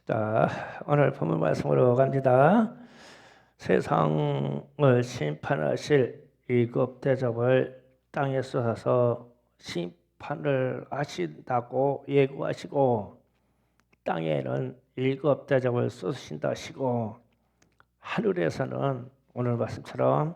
자, 오늘 본문 말씀으로 갑니다. 세상을 심판하실 일곱 대접을 땅에 쏟아서 심판을 하신다고 예고하시고, 땅에는 일곱 대접을 쏟으신다 하시고, 하늘에서는 오늘 말씀처럼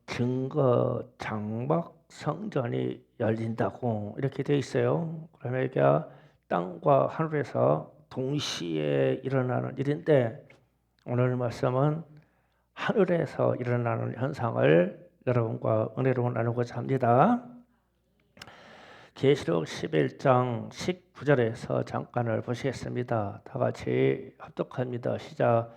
증거 장막 성전이 열린다고 이렇게 되어 있어요. 그러니까 땅과 하늘에서 동시에 일어나는 일인데, 오늘 말씀은 하늘에서 일어나는 현상을 여러분과 은혜로 나누고자 합니다. 계시록 11장 19절에서 잠깐을 보시겠습니다. 다 같이 합독합니다. 시작.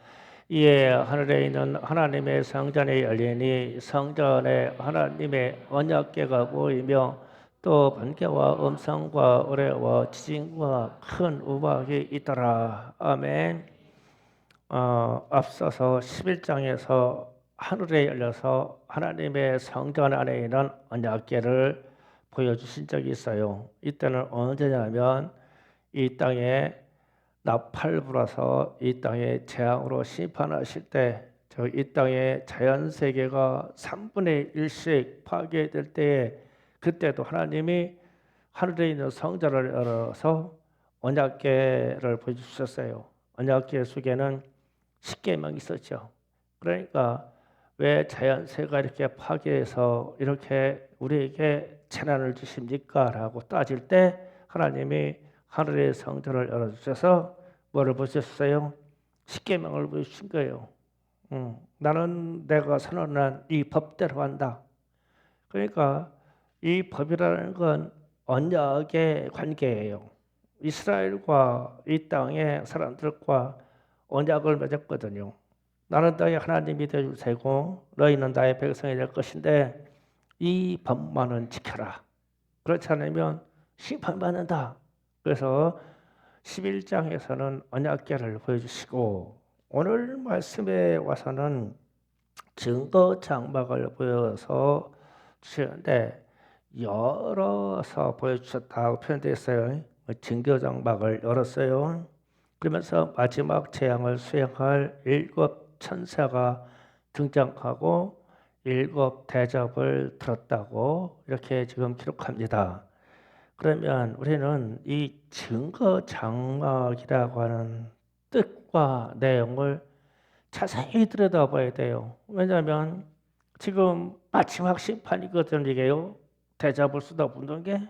이에 하늘에 있는 하나님의 성전이 열리니 성전에 하나님의 언약궤가 보이며 또 번개와 음성과 우레와 지진과 큰 우박이 있더라. 아멘. 앞서서 11장에서 하늘에 열려서 하나님의 성전 안에 있는 언약궤를 보여주신 적이 있어요. 이때는 언제냐면 이 땅에 나팔 불어서 이 땅에 재앙으로 심판하실 때, 이 땅의 자연 세계가 3분의 1씩 파괴될 때에, 그때도 하나님이 하늘에 있는 성전을 열어서 언약궤를 보여주셨어요. 언약궤 속에는 십계명이 있었죠. 그러니까 왜 자연세가 이렇게 파괴해서 이렇게 우리에게 재난을 주십니까? 라고 따질 때 하나님이 하늘의 성전을 열어주셔서 뭐를 보셨어요? 십계명을 보여주신 거예요. 나는 내가 선언한 이 법대로 한다. 그러니까 이 법이라는 건 언약의 관계예요. 이스라엘과 이 땅의 사람들과 언약을 맺었거든요. 나는 너희 하나님이 되줄 테고 너희는 나의 백성이 될 것인데 이 법만은 지켜라. 그렇지 않으면 심판받는다. 그래서 11장에서는 언약궤를 보여주시고, 오늘 말씀에 와서는 증거 장막을 보여서 주시는데 열어서 보여주셨다고 표현되어 있어요. 증거 장막을 열었어요. 그러면서 마지막 재앙을 수행할 일곱 천사가 등장하고 일곱 대접을 들었다고 이렇게 지금 기록합니다. 그러면 우리는 이 증거 장막이라고 하는 뜻과 내용을 자세히 들여다봐야 돼요. 왜냐하면 지금 마지막 심판이거든요. 이게요. 대접을 쏟아붓는 게.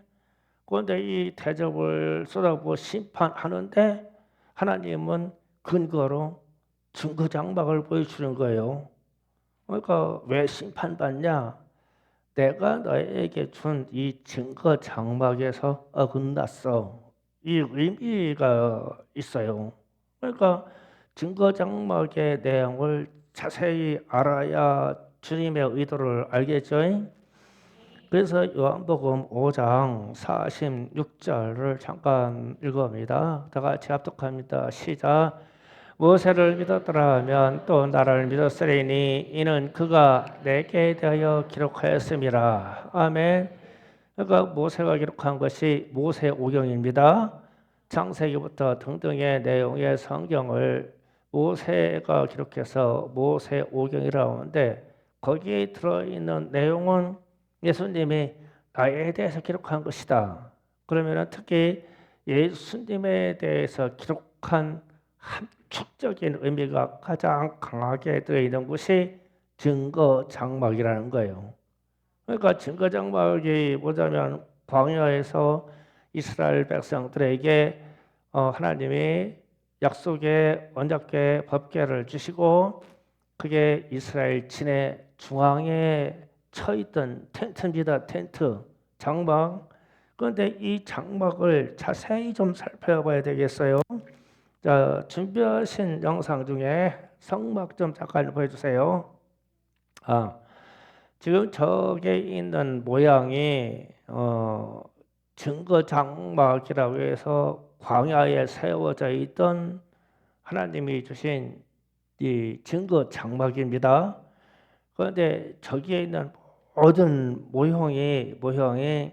그런데 이 대접을 쏟아부어 심판하는데 하나님은 근거로 증거 장막을 보여주는 거예요. 그러니까 왜 심판받냐? 내가 너에게 준 이 증거 장막에서 어긋났어. 이 의미가 있어요. 그러니까 증거 장막의 내용을 자세히 알아야 주님의 의도를 알겠죠. 그래서 요한복음 5장 46절을 잠깐 읽어봅니다. 다 같이 합독합니다. 시작. 모세를 믿었더라 하면 또 나를 믿었으리니 이는 그가 내게 대하여 기록하였음이라. 아멘. 그러니까 모세가 기록한 것이 모세오경입니다. 창세기부터 등등의 내용의 성경을 모세가 기록해서 모세오경이라고 하는데, 거기에 들어있는 내용은 예수님이 나에 대해서 기록한 것이다. 그러면 특히 예수님에 대해서 기록한 함축적인 의미가 가장 강하게 들어있는 것이 증거 장막이라는 거예요. 그러니까 증거 장막이 뭐냐면 광야에서 이스라엘 백성들에게 하나님이 약속의 언약궤 법궤를 주시고, 그게 이스라엘 진의 중앙에 쳐있던 텐트입니다. 텐트, 장막. 그런데 이 장막을 자세히 좀 살펴봐야 되겠어요. 자, 준비하신 영상 중에 성막 좀 잠깐 보여주세요. 지금 저게 있는 모양이 증거 장막이라고 해서 광야에 세워져 있던 하나님이 주신 이 증거 장막입니다. 그런데 저기에 있는 모든 모형이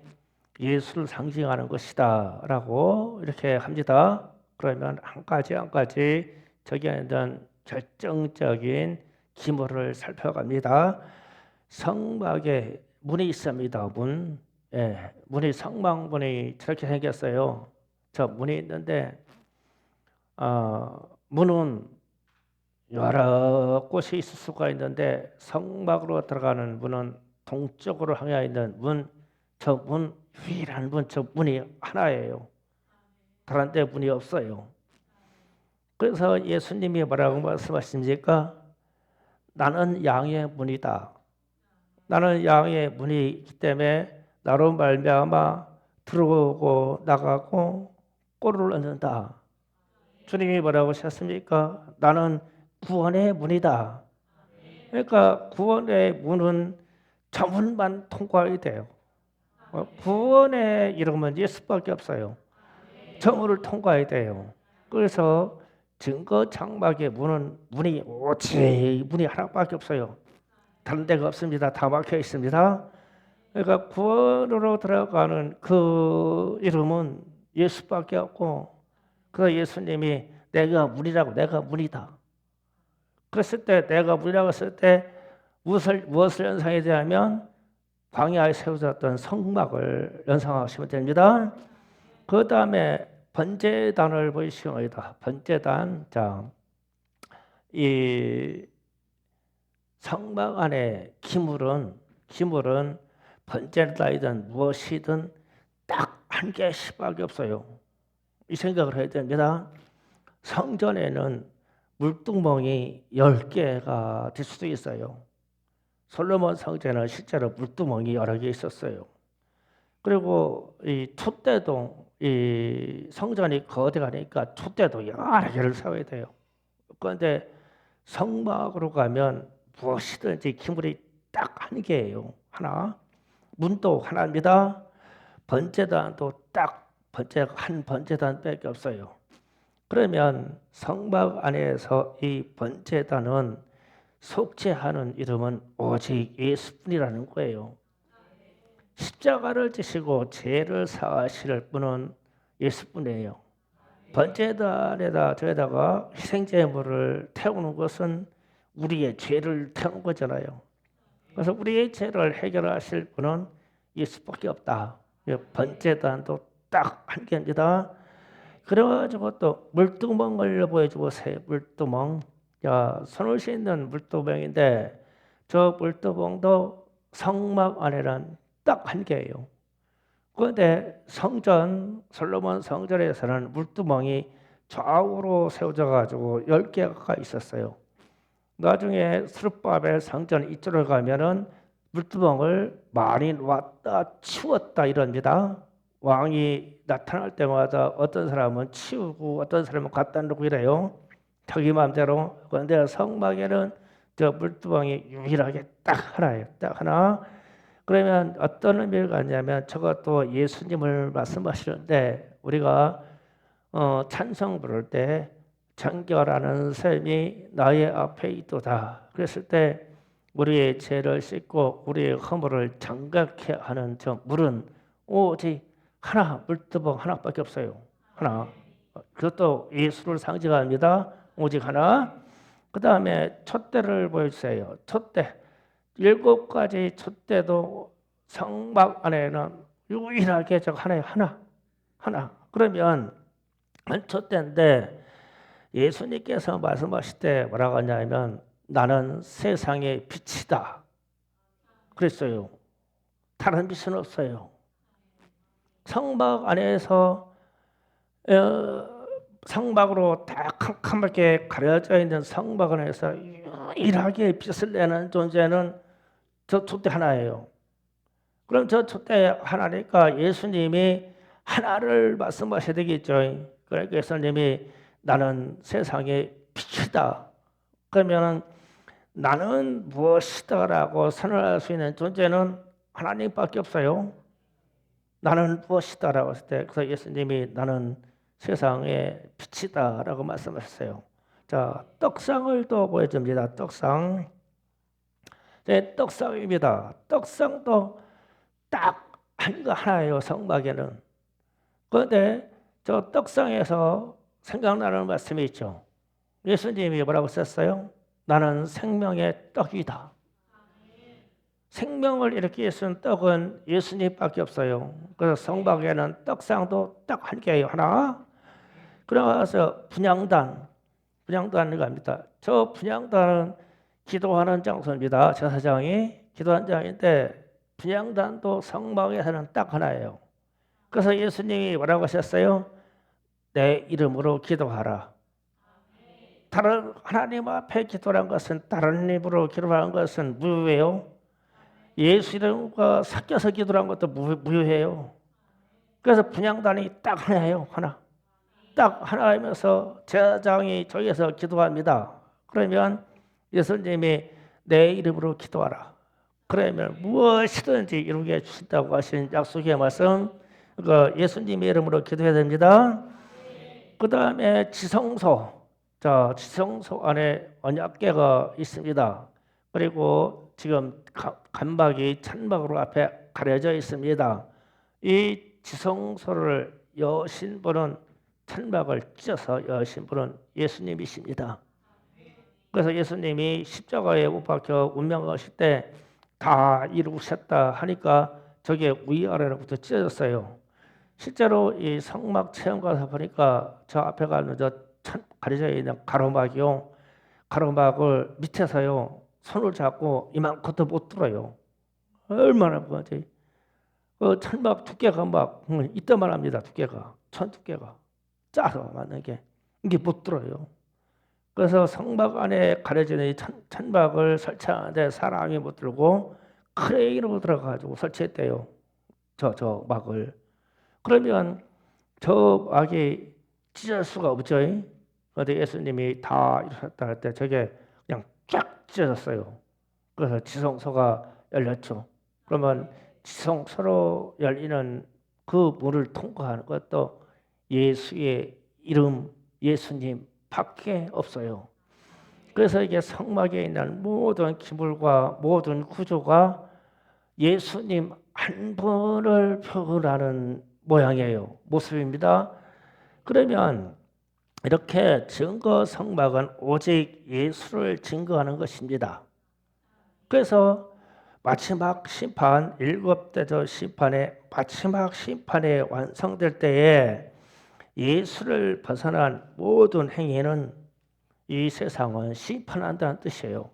예수를 상징하는 것이다라고 이렇게 합니다. 그러면 한 가지 한 가지 저기에 있는 결정적인 기물을 살펴갑니다. 성막에 문이 있습니다. 문. 예, 문이 성막문이 저렇게 생겼어요. 저 문이 있는데 문은 여러 곳이 있을 수가 있는데 성막으로 들어가는 문은 동쪽으로 향해 있는 문, 저 문, 유일한 문, 저 문이 하나예요. 다른 데 문이 없어요. 그래서 예수님이 뭐라고 말씀하십니까? 나는 양의 문이다. 나는 양의 문이 있기 때문에 나로 말미암아 들어오고 나가고 꼴을 얻는다. 주님이 뭐라고 하셨습니까? 나는 구원의 문이다. 그러니까 구원의 문은 저 문만 통과해야 돼요. 구원의 이름은 예수밖에 없어요. 저 문을 통과해야 돼요. 그래서 증거 장막의 문이 오직 문이 하나밖에 없어요. 다른 데가 없습니다. 다 막혀 있습니다. 그러니까 구원으로 들어가는 그 이름은 예수밖에 없고, 그래서 예수님이 내가 문이다. 그랬을 때 내가 문이라고 했을 때 무엇을 연상해야 되냐면 광야에 세워졌던 성막을 연상하시면 됩니다. 그 다음에 번제단을 보시옵니다. 번제단, 자, 이 성막 안에 기물은 번제단이든 무엇이든 딱 한 개씩밖에 없어요. 이 생각을 해야 됩니다. 성전에는 물두멍이 10개가 될 수도 있어요. 솔로몬 성전에는 실제로 물두멍이 여러 개 있었어요. 그리고 이 촛대도 이 성전이 거대하니까 촛대도 여러 개를 세워야 돼요. 그런데 성막으로 가면 무엇이든지 기물이 딱 한 개예요. 하나. 문도 하나입니다. 번제단도 딱 한 번제단밖에 없어요. 그러면 성막 안에서 이 번제단은 속죄하는 이름은 오직 예수뿐이라는 거예요. 십자가를 지시고 죄를 사하실 분은 예수뿐이에요. 번제단에다 저에다가 희생제물을 태우는 것은 우리의 죄를 태우는 거잖아요. 그래서 우리의 죄를 해결하실 분은 예수밖에 없다. 번제단도 딱 한 개입니다. 그래가지고 또 물두멍을 보여주고 새 물두멍. 자, 손을 씻는 물두멍인데 저 물두멍도 성막 안에는 딱 한 개예요. 그런데 솔로몬 성전에서는 물두멍이 좌우로 세워져 가지고 10개가 있었어요. 나중에 스룹바벨 성전 이쪽으로 가면은 물두멍을 많이 놨다 치웠다 이럽니다. 왕이 나타날 때마다 어떤 사람은 치우고 어떤 사람은 갖다 놓고 이래요. 자기 마음대로. 그런데 성막에는 저 물두멍이 유일하게 딱 하나예요. 딱 하나. 그러면 어떤 의미를 갖냐면 저것도 예수님을 말씀하시는데 우리가 찬송 부를 때 정결하는 셈이 나의 앞에 있도다. 그랬을 때 우리의 죄를 씻고 우리의 허물을 정결케 하는 저 물은 오직 하나, 물두멍 하나밖에 없어요. 하나. 그것도 예수를 상징합니다. 오직 하나. 그 다음에 촛대를 보여주세요. 촛대. 7가지 촛대도 성막 안에는 유일하게 저 하나. 그러면 촛대인데 예수님께서 말씀하실 때 뭐라고 하냐면 나는 세상의 빛이다. 그랬어요. 다른 빛은 없어요. 성막 안에서 성막으로 다 캄캄하게 가려져 있는 성막 안에서 유일하게 빛을 내는 존재는 저 촛대 하나예요. 그럼 저 촛대 하나니까 예수님이 하나를 말씀하셔야 되겠죠. 그러니까 예수님이 나는 세상의 빛이다. 그러면 나는 무엇이다라고 선언할 수 있는 존재는 하나님밖에 없어요. 나는 무엇이다라고 했을 때 그래서 예수님이 나는 세상의 빛이다라고 말씀하셨어요. 자, 떡상을 또 보여줍니다. 떡상. 네, 떡상입니다. 떡상도 딱 하나예요. 성막에는. 그런데 저 떡상에서 생각나는 말씀이 있죠. 예수님이 뭐라고 썼어요? 나는 생명의 떡이다. 생명을 일으키게 쓴 떡은 예수님밖에 없어요. 그래서 성박에는 떡상도 딱 한 개예요. 하나. 그러면서 분향단이 갑니다. 저 분향단은 기도하는 장소입니다. 제사장이 기도하는 장인데 분향단도 성막에서는 딱 하나예요. 그래서 예수님이 뭐라고 하셨어요? 내 이름으로 기도하라. 다른 하나님 앞에 기도하는 것은 다른 이름으로 기도하는 것은 무효예요. 예수 이름과 섞여서 기도하는 것도 무효해요. 그래서 분향단이 딱 하나예요. 하나. 딱 하나이면서 제사장이 저기서 기도합니다. 그러면 예수님이 내 이름으로 기도하라. 그러면 무엇이든지 이루게 주신다고 하신 약속의 말씀, 예수님의 이름으로 기도해야 됩니다. 그 다음에 지성소, 지성소 안에 언약궤가 있습니다. 그리고 지금 간박이 찬박으로 앞에 가려져 있습니다. 이 지성소를 여신 분은 찬박을 찢어서 여신 분은 예수님이십니다. 그래서 예수님이 십자가에 못 박혀 운명하실 때 다 이루셨다 하니까 저게 위아래로부터 찢어졌어요. 실제로 이 성막 체험 가서 보니까 저 앞에 가는 가려져 있는 가로막이요. 가로막을 밑에서요. 손을 잡고 이만큼도 못 들어요. 얼마나 무거운지. 그 천막 두께가 막 이때만 합니다. 두께가. 천 두께가. 짜서 만든 게. 이게 못 들어요. 그래서 성막 안에 가려지는 이 천막을 설치하는데 사람이 못 들고 크레인으로 들어가지고 설치했대요. 저 막을. 그러면 저 막이 찢을 수가 없죠. 그런데 예수님이 다 이루셨다 할 때 저게 그냥 쫙 찢어졌어요. 그래서 지성소가 열렸죠. 그러면 지성소로 열리는 그 문을 통과하는 것도 예수의 이름, 예수님 밖에 없어요. 그래서 이게 성막에 있는 모든 기물과 모든 구조가 예수님 한 분을 표현하는 모양이에요. 모습입니다. 그러면 이렇게 증거 성막은 오직 예수를 증거하는 것입니다. 그래서 마지막 심판, 7대조 심판의 마지막 심판에 완성될 때에 예수를 벗어난 모든 행위는 이 세상은 심판한다는 뜻이에요.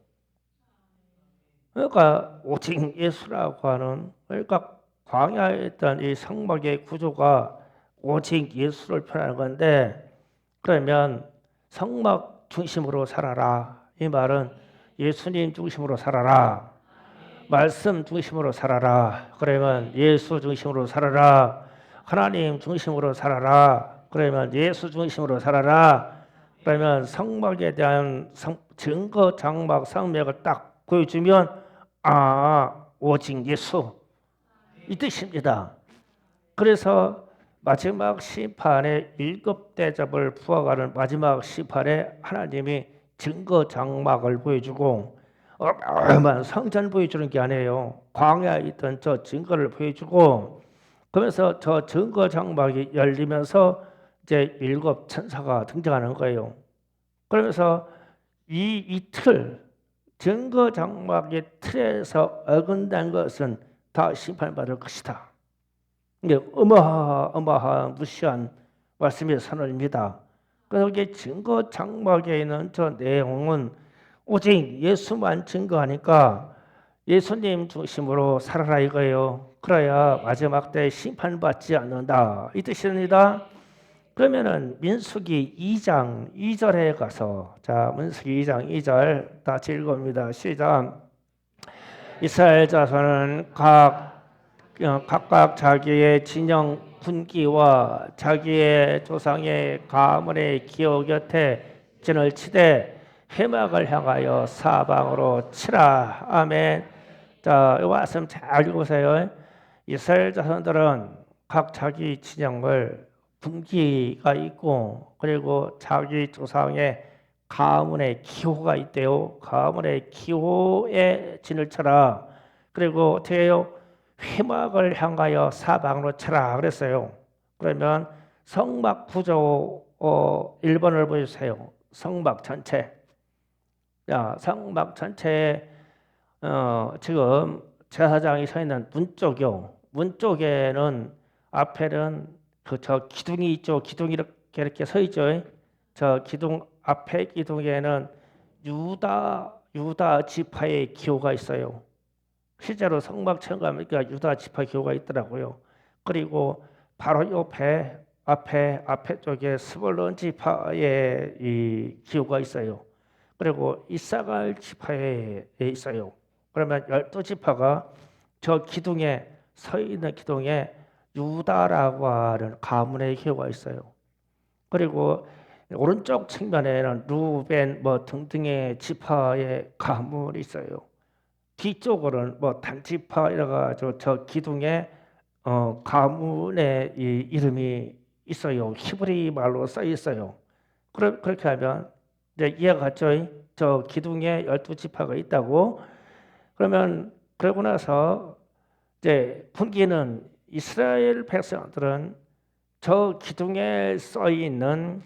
그러니까 오직 예수라고 하는, 그러니까 광야에 있던 이 성막의 구조가 오직 예수를 표현하는 건데, 그러면 성막 중심으로 살아라. 이 말은 예수님 중심으로 살아라. 말씀 중심으로 살아라. 그러면 예수 중심으로 살아라. 하나님 중심으로 살아라. 그러면 예수 중심으로 살아라. 그러면 성막에 대한 증거 장막 성맥을 딱 보여주면 오직 예수 이 뜻입니다. 그래서 마지막 심판의 7대접을 부어가는 마지막 심판에 하나님이 증거 장막을 보여주고 어마어마한 성전 보여주는 게 아니에요. 광야에 있던 저 증거를 보여주고, 그러면서 저 증거 장막이 열리면서 이제 7 천사가 등장하는 거예요. 그러면서 이 틀, 증거 장막의 틀에서 어긋난 것은 다 심판받을 것이다. 이게 어마어마한 무시한 말씀의 선언입니다. 그래서 이게 증거 장막에 있는 저 내용은 오직 예수만 증거하니까 예수님 중심으로 살아라 이거예요. 그래야 마지막 때 심판받지 않는다 이 뜻입니다. 그러면은 민수기 2장 2절에 가서, 민수기 2장 2절 다 읽어봅니다. 시작. 이스라엘 자손은 각각 자기의 진영 군기와 자기의 조상의 가문의 기호 곁에 진을 치되 회막을 향하여 사방으로 치라. 아멘. 자, 이 말씀 잘 읽으세요. 이스라엘 자손들은 각 자기 진영을 분기가 있고, 그리고 자기 조상의 가문의 기호가 있대요. 가문의 기호에 진을 쳐라. 그리고 어떻게 해요? 회막을 향하여 사방으로 쳐라 그랬어요. 그러면 성막 구조 1번을 보여주세요. 성막 전체. 자, 성막 전체에 지금 제사장이 서 있는 문 쪽이요. 문 쪽에는 앞에는 저 기둥이 있죠. 기둥이 이렇게 서 있죠. 저 기둥 앞에 기둥에는 유다 지파의 기호가 있어요. 실제로 성막청 가니까 유다 지파 기호가 있더라고요. 그리고 바로 옆에 앞에 쪽에 스불론 지파의 이 기호가 있어요. 그리고 이사갈 지파에 있어요. 그러면 12지파가 저 기둥에 서 있는 기둥에 유다라고 하는 가문의 기호가 있어요. 그리고 오른쪽 측면에는 루벤 뭐 등등의 지파의 가문이 있어요. 뒤쪽으로는 뭐 단지파 이래가지고 저 기둥에 가문의 이 이름이 있어요. 히브리 말로 써 있어요. 그렇게 하면 이제 이해가 갔죠? 저 기둥에 12지파가 있다고. 그러면 그러고 나서 이제 분기는 이스라엘 백성들은 저 기둥에 써 있는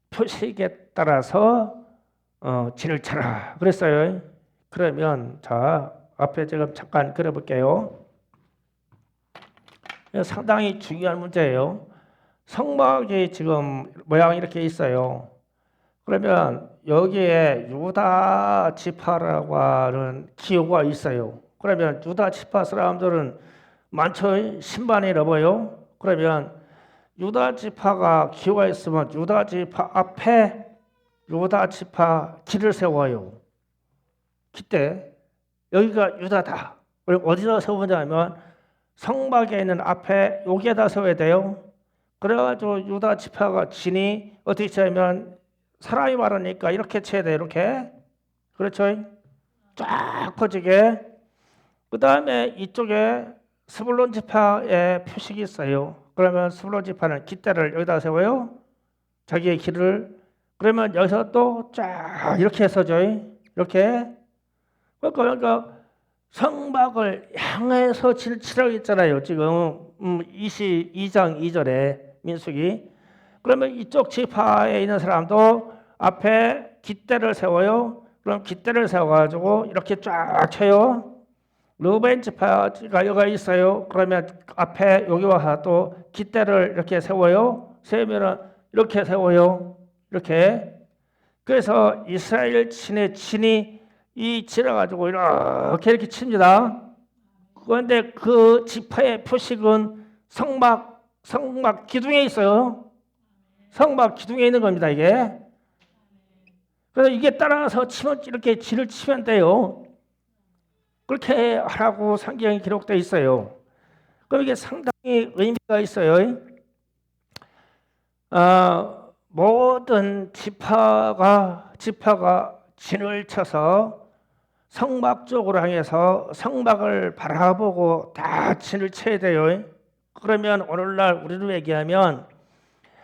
표식에 따라서 진을 쳐라 그랬어요. 그러면 자 앞에 지금 잠깐 그려볼게요. 상당히 중요한 문제예요. 성막이 지금 모양이 이렇게 있어요. 그러면 여기에 유다 지파라고 하는 기호가 있어요. 그러면 유다 지파 사람들은 많죠. 10만이 넘어요. 그러면 유다 지파가 기호가 있으면 유다 지파 앞에 유다 지파 길을 세워요. 그때 여기가 유다다. 그럼 어디다 세우냐면 성막에 있는 앞에 여기에다 세워야 돼요. 그래가지고 유다 지파가 진이 어떻게 치면 사람이 말하니까 이렇게 쳐야 돼. 이렇게. 그렇죠? 쫙 퍼지게. 그 다음에 이쪽에 스불론 지파의 표식이 있어요. 그러면 스불론 지파는 깃대를 여기다 세워요. 자기의 길을. 그러면 여기서 또 쫙 이렇게 서죠. 이렇게. 그러니까 성막을 향해서 치라고 했잖아요. 지금 22장 2절에 민수기. 그러면 이쪽 지파에 있는 사람도 앞에 깃대를 세워요. 그럼 깃대를 세워가지고 이렇게 쫙 쳐요. 르벤 지파가 여기가 있어요. 그러면 앞에 여기와 또 깃대를 이렇게 세워요. 세우면은 이렇게 세워요. 이렇게. 그래서 이스라엘 진의 진이 이 지나가지고 이렇게 칩니다. 그런데 그 지파의 표식은 성막 기둥에 있어요. 성막 기둥에 있는 겁니다, 이게. 그래서 이게 따라서 치면 이렇게 진을 치면 돼요. 그렇게 하라고 성경에 기록되어 있어요. 그럼 이게 상당히 의미가 있어요. 모든 지파가 진을 쳐서 성막 쪽으로 향해서 성막을 바라보고 다 진을 쳐야 돼요. 그러면 오늘날 우리로 얘기하면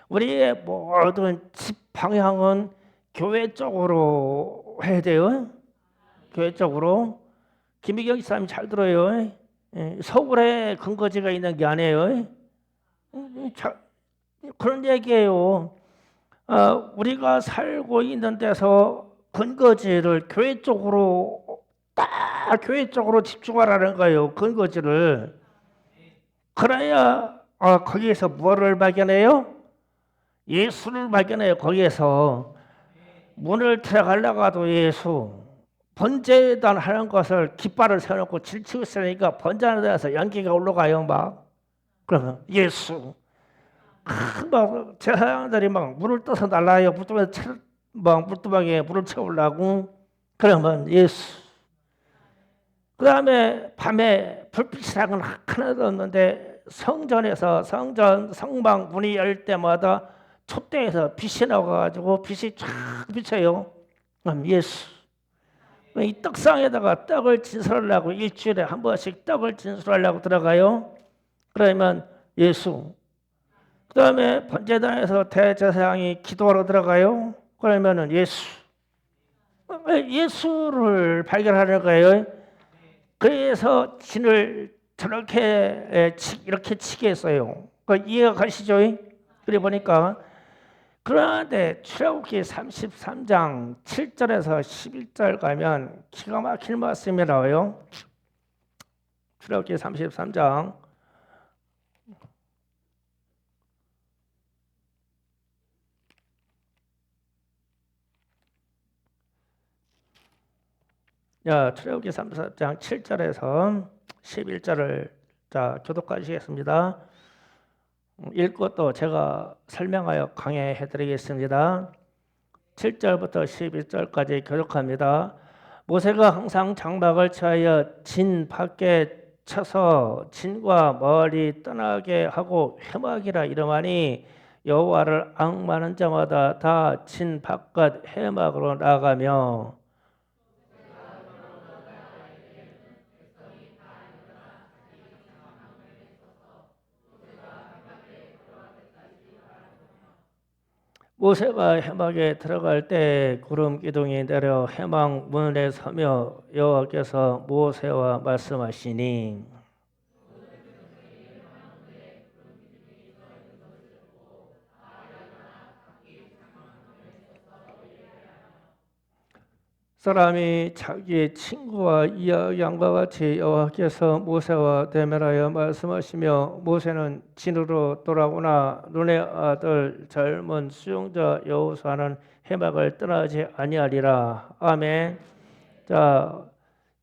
우리의 모든 집 방향은 교회 쪽으로 해야 돼요. 교회 쪽으로. 김희경 집사님 잘 들어요. 서울에 근거지가 있는 게 아니에요. 그런 얘기예요. 우리가 살고 있는 데서 근거지를 교회 쪽으로 집중하라는 거예요. 근거지를. 그래야 거기에서 무엇을 발견해요? 예수를 발견해요. 거기에서 문을 들어가려고 예수. 번제단 하는 것을 깃발을 세워놓고 질치고 있으니까 번제하는 데서 연기가 올라가요. 막 그러면 예수. 막 제사장들이 막 물을 떠서 날라요. 물두멍에 물을 채우려고. 그러면 예수. 그 다음에 밤에 불빛이랑은 하나도 없는데 성막 문이 열 때마다 촛대에서 빛이 나와가지고 빛이 쫙 비쳐요. 그럼 예수. 이 떡상에다가 떡을 진술하려고 일주일에 한 번씩 떡을 진술하려고 들어가요. 그러면 예수. 그 다음에 번제단에서 대제사장이 기도하러 들어가요. 그러면은 예수를 발견하는 거예요. 그래서 진을 저렇게 이렇게 치게 했어요. 이해가 가시죠? 그래 보니까 그런데 출애굽기 33장 7절에서 11절 가면 기가 막힐 말씀이 나와요. 출애굽기 33장 출애굽기 33장 7절에서 11절을 교독하시겠습니다. 읽고 또 제가 설명하여 강해해 드리겠습니다. 7절부터 11절까지 교독합니다. 모세가 항상 장막을 취하여 진 밖에 쳐서 진과 멀리 떠나게 하고 회막이라 이름하니 여호와를 앙마는 자마다 다 진 바깥 회막으로 나가며 모세가 회막에 들어갈 때 구름 기둥이 내려 회막 문에 서며 여호와께서 모세와 말씀하시니 사람이 자기의 친구와 이야기함과 같이 여호와께서 모세와 대면하여 말씀하시며 모세는 진으로 돌아오나 눈의 아들 젊은 수용자 여호수아는 회막을 떠나지 아니하리라. 아멘. 자,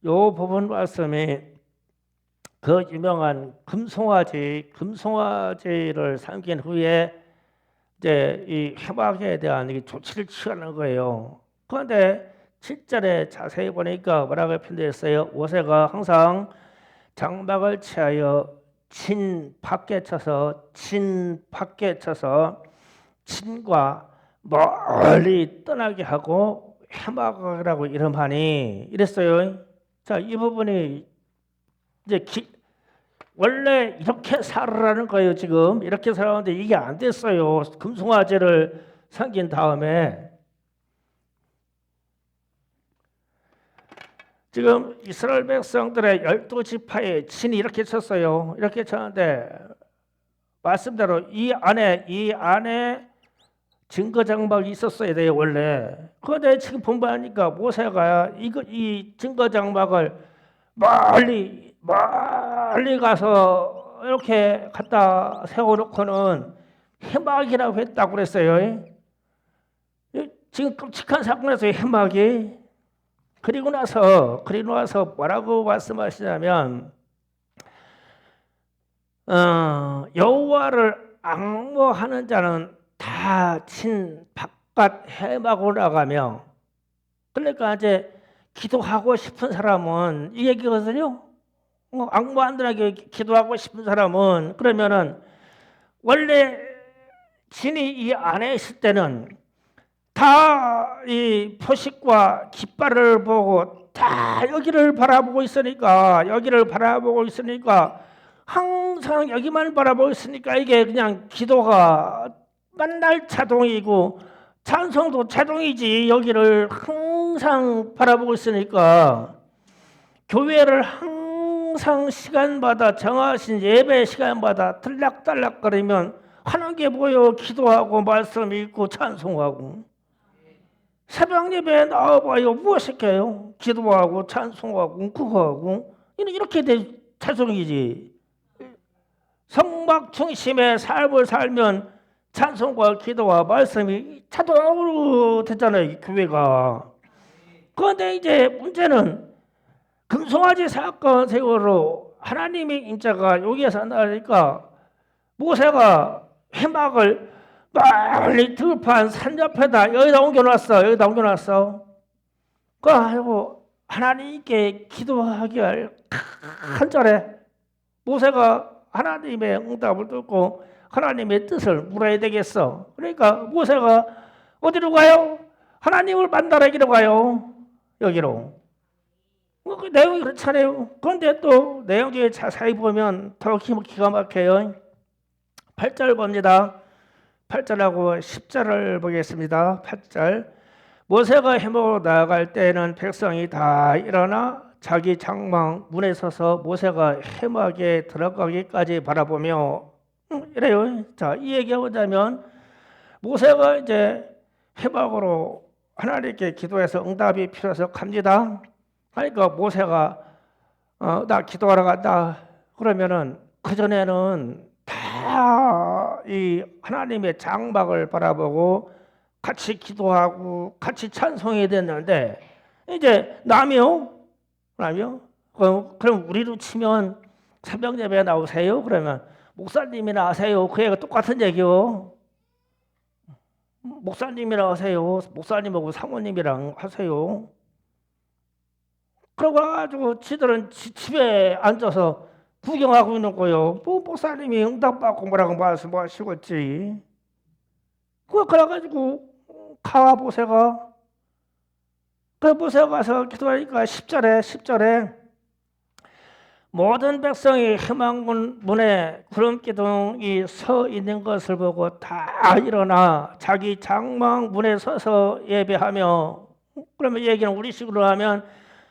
요 부분 말씀이 그 유명한 금송아지를 삼킨 후에 이제 이 회막에 대한 조치를 취하는 거예요. 그런데 7절에 자세히 보니까 뭐라고 표현되어 있어요? 모세가 항상 장막을 취하여 진 밖에 쳐서 진과 멀리 떠나게 하고 회막이라고 이름하니 이랬어요. 자, 이 부분이 이제 원래 이렇게 살으라는 거예요. 지금 이렇게 살았는데 이게 안 됐어요. 금송아지를 삼킨 다음에 지금 이스라엘 백성들의 12지파에 진이 이렇게 쳤어요. 이렇게 쳤는데 말씀대로 이 안에 증거 장막이 있었어야 돼요 원래. 그런데 지금 본받으니까 모세가 이 증거 장막을 멀리 가서 이렇게 갖다 세워놓고는 회막이라고 했다고 그랬어요. 지금 끔찍한 사건에서 회막이 그리고 나서 뭐라고 말씀하시냐면 여호와를 앙모하는 자는 다 진 바깥 회막으로 나가며 그러니까 이제 기도하고 싶은 사람은 이 얘기거든요. 앙모한들에게 기도하고 싶은 사람은 그러면은 원래 진이 이 안에 있을 때는 다 이 표식과 깃발을 보고 다 여기를 바라보고 있으니까 항상 여기만 바라보고 있으니까 이게 그냥 기도가 맨날 자동이고 찬송도 자동이지. 여기를 항상 바라보고 있으니까 교회를 항상 시간마다 정하신 예배 시간마다 들락달락거리면 하는 게 뭐예요? 기도하고 말씀 읽고 찬송하고. 새벽 예배에 나와봐요. 무엇일까요? 기도하고 찬송하고 구호하고 이렇게 돼 찬송이지. 성막 중심의 삶을 살면 찬송과 기도와 말씀이 자동으로 되잖아요. 교회가. 그런데 이제 문제는 금송아지 사건 세월로 하나님의 인자가 여기에서 나니까 모세가 회막을 빨리 들판 산 옆에다 여기다 옮겨놨어. 그리고 하나님께 기도하기를 간절해. 모세가 하나님의 응답을 듣고 하나님의 뜻을 물어야 되겠어. 그러니까 모세가 어디로 가요? 하나님을 만나기로 가요. 여기로. 그 내용이 그렇잖아요. 그런데 또 내용 중에 자세히 보면 더 기가 막혀요. 8절 봅니다. 8절하고 10절을 보겠습니다. 8절. 모세가 회막으로 나아갈 때는 백성이 다 일어나 자기 장막 문에 서서 모세가 회막에 들어가기까지 바라보며 이래요. 자, 이 얘기하자면 모세가 이제 회막으로 하나님께 기도해서 응답이 필요해서 갑니다. 그러니까 모세가 나 기도하러 간다. 그러면은 그 전에는 다 이 하나님의 장막을 바라보고 같이 기도하고 같이 찬송해야 됐는데 이제 남이요. 그럼 우리로 치면 새벽 예배 나오세요. 그러면 목사님이나 하세요. 그 얘기가 똑같은 얘기요. 목사님이랑 하세요. 목사님하고 사모님이랑 하세요. 그래가지고 지들은 집에 앉아서 구경하고 있는 거요. 뭐 목사님이 응답받고 뭐라고 말씀하시겠지. 그래가지고 가 모세가 가서 기도하니까 10절에 모든 백성이 회막문 문에 구름 기둥이 서 있는 것을 보고 다 일어나 자기 장막 문에 서서 예배하며, 그러면 얘기는 우리식으로 하면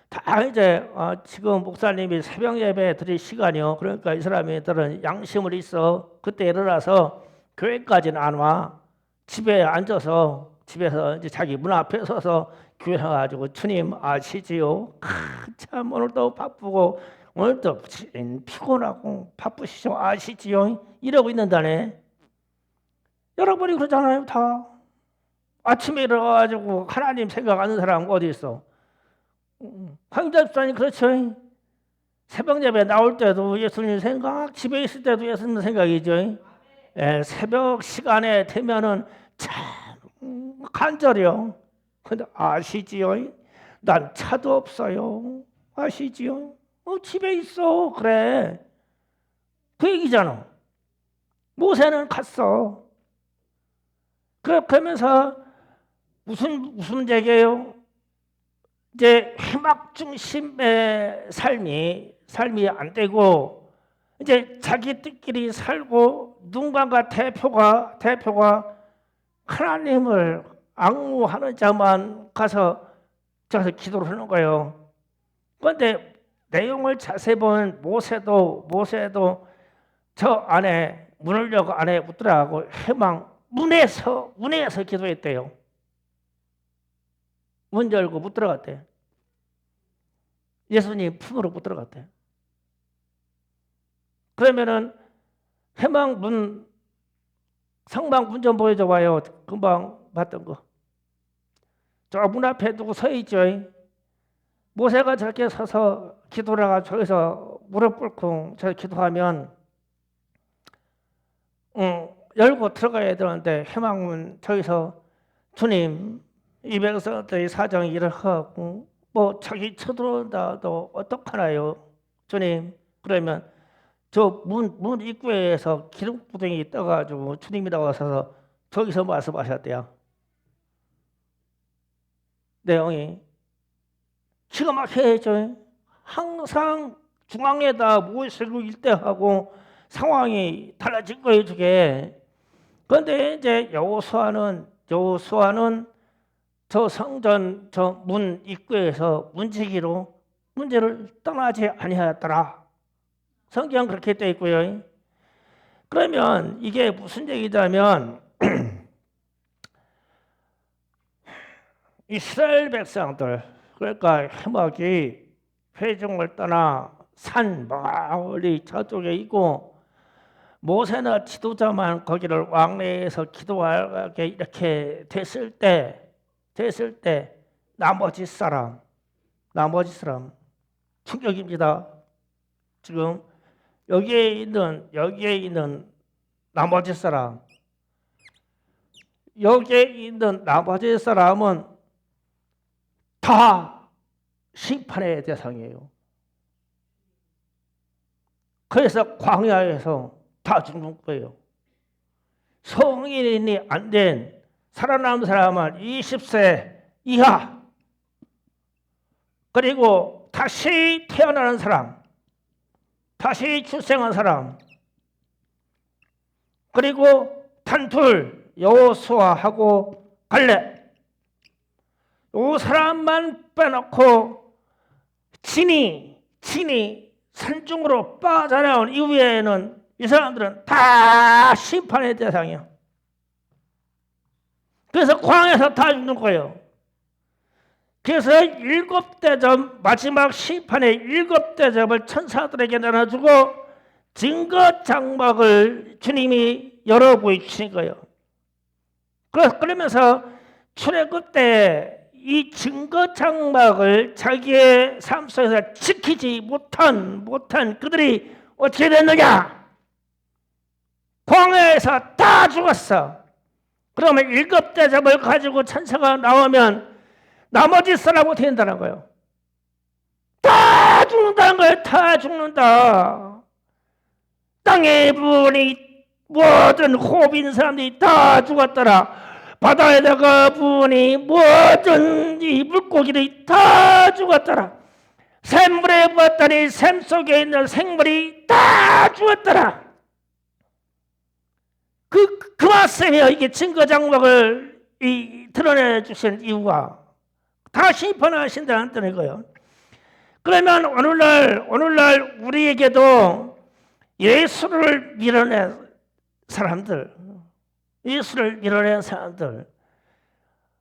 다 이제 지금 목사님이 새벽 예배 드릴 시간이요. 그러니까 이 사람들은 양심을 있어. 그때 일어나서 교회까지는 안 와. 집에 앉아서 집에서 이제 자기 문 앞에 서서 교회 가지고 주님 아시지요? 참 오늘도 바쁘고 오늘도 피곤하고 바쁘시죠? 아시지요? 이러고 있는다네. 여러분이 그러잖아요. 다 아침에 일어나가지고 하나님 생각하는 사람 어디 있어? 황자 집사님 그렇죠. 새벽 예배 나올 때도 예수님 생각, 집에 있을 때도 예수님 생각이죠. 예, 새벽 시간에 되면은 참 간절해요. 근데 아시지요? 난 차도 없어요. 아시지요? 집에 있어. 그래. 그 얘기잖아. 모세는 갔어. 그러면서 무슨 얘기예요? 이제 회막 중심의 삶이 안 되고 이제 자기 뜻끼리 살고 누군가 대표가 하나님을 앙무하는 자만 가서 기도를 하는 거예요. 그런데 내용을 자세히 보면 모세도 저 안에 문을 열고 안에 묻더라고. 회막 문에서 기도했대요. 문 열고 못 들어갔대. 예수님 품으로 못 들어갔대. 그러면은 회막 문, 성막 문 좀 보여줘 봐요. 금방 봤던 거. 저 문 앞에 누구 서 있죠? 모세가 저렇게 서서 기도를 하고 저기서 무릎 꿇고 저 기도하면 열고 들어가야 되는데 회막문 저기서 주님 이 백성들의 사정이 이렇고 뭐 자기 쳐들어온다도 어떡하나요? 주님. 그러면 저 문 입구에서 기둥부둥이 떠가지고 주님이 나와서 저기서 말씀하셨대요. 내용이 기가 막혀야죠. 항상 중앙에다 모세를 일대하고 상황이 달라진 거예요, 저게. 그런데 이제 여호수아는 저 성전 저 문 입구에서 문지기로 문제를 떠나지 아니하였더라. 성경 그렇게 되어 있고요. 그러면 이게 무슨 얘기냐면 이스라엘 백성들, 그러니까 회막이 회중을 떠나 산 멀리 저쪽에 있고 모세나 지도자만 거기를 왕래해서 기도하게 이렇게 됐을 때 나머지 사람 충격입니다. 지금 여기에 있는 나머지 사람, 여기에 있는 나머지 사람은 다 심판의 대상이에요. 그래서 광야에서 다 죽는 거예요. 성인이 안 된 살아남은 사람은 20세 이하, 그리고 다시 태어나는 사람, 다시 출생한 사람, 그리고 단둘 여호수아하고 갈렙, 이 사람만 빼놓고 진이 산중으로 빠져나온 이후에는 이 사람들은 다 심판의 대상이야. 그래서 광야에서 다 죽는 거예요. 그래서 일곱 대접, 마지막 심판의 일곱 대접을 천사들에게 나눠주고 증거 장막을 주님이 열어 보이신 거예요. 그러면서 출애굽 때 이 증거 장막을 자기의 삶 속에서 지키지 못한 그들이 어떻게 됐느냐? 광야에서 다 죽었어. 그러면 일곱 대접을 가지고 천사가 나오면 나머지 사람 어떻게 된다는 거예요? 다 죽는다는 거예요. 다 죽는다. 땅의 분이 모든 호흡인 사람들이 다 죽었더라. 바다에다가 부으니 모든 이 물고기들이 다 죽었더라. 샘물에 부었더니 샘 속에 있는 생물이 다 죽었더라. 그 말씀이에요. 이게 증거장막을 드러내 주신 이유가 다 심판하신다는 뜻인 거예요. 그러면 오늘날 우리에게도 예수를 밀어낸 사람들,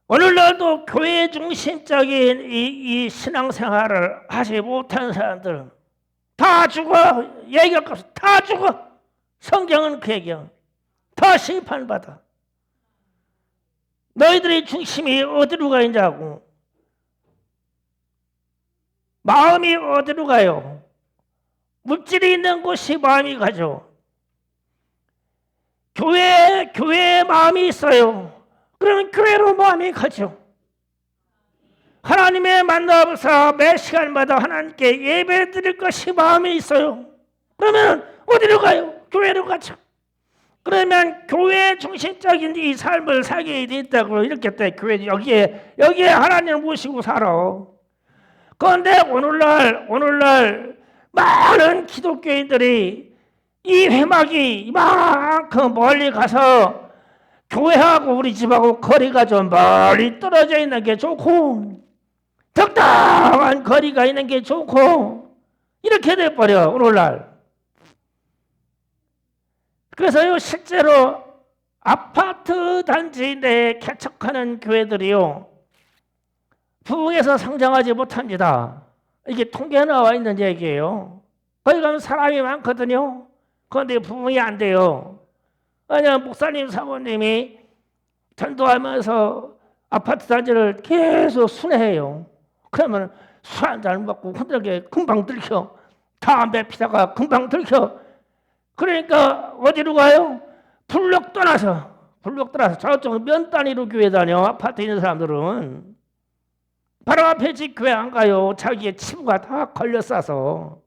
오늘날도 교회 중심적인 이 신앙생활을 하지 못한 사람들 다 죽어. 얘기할 것 없어. 다 죽어. 성경은 그 얘기야. 다 심판받아. 너희들의 중심이 어디로 가 있냐고. 마음이 어디로 가요? 물질이 있는 곳이 마음이 가죠. 교회에 마음이 있어요. 그러면 교회로 마음이 가죠. 하나님의 만나서 매 시간마다 하나님께 예배 드릴 것이 마음이 있어요. 그러면 어디로 가요? 교회로 가죠. 그러면 교회 중심적인 이 삶을 살게 됐다고 이렇게 때 교회 여기에 하나님을 모시고 살아. 그런데 오늘날 많은 기독교인들이 이 회막이 이만큼 멀리 가서 교회하고 우리 집하고 거리가 좀 멀리 떨어져 있는 게 좋고 적당한 거리가 있는 게 좋고 이렇게 돼버려 오늘날. 그래서요 실제로 아파트 단지 내에 개척하는 교회들이요 부흥에서 성장하지 못합니다. 이게 통계에 나와 있는 얘기예요. 거기 가면 사람이 많거든요. 그런데 부흥이 안 돼요. 왜냐하면 목사님 사모님이 전도하면서 아파트 단지를 계속 순회해요. 그러면 술 한잔 먹고 흔들게 금방 들켜. 담배 피다가 금방 들켜. 그러니까 어디로 가요? 불력 떠나서 저쪽 면 단위로 교회 다녀. 아파트에 있는 사람들은 바로 앞에 집 교회 안 가요. 자기의 치부가 다 걸려싸서.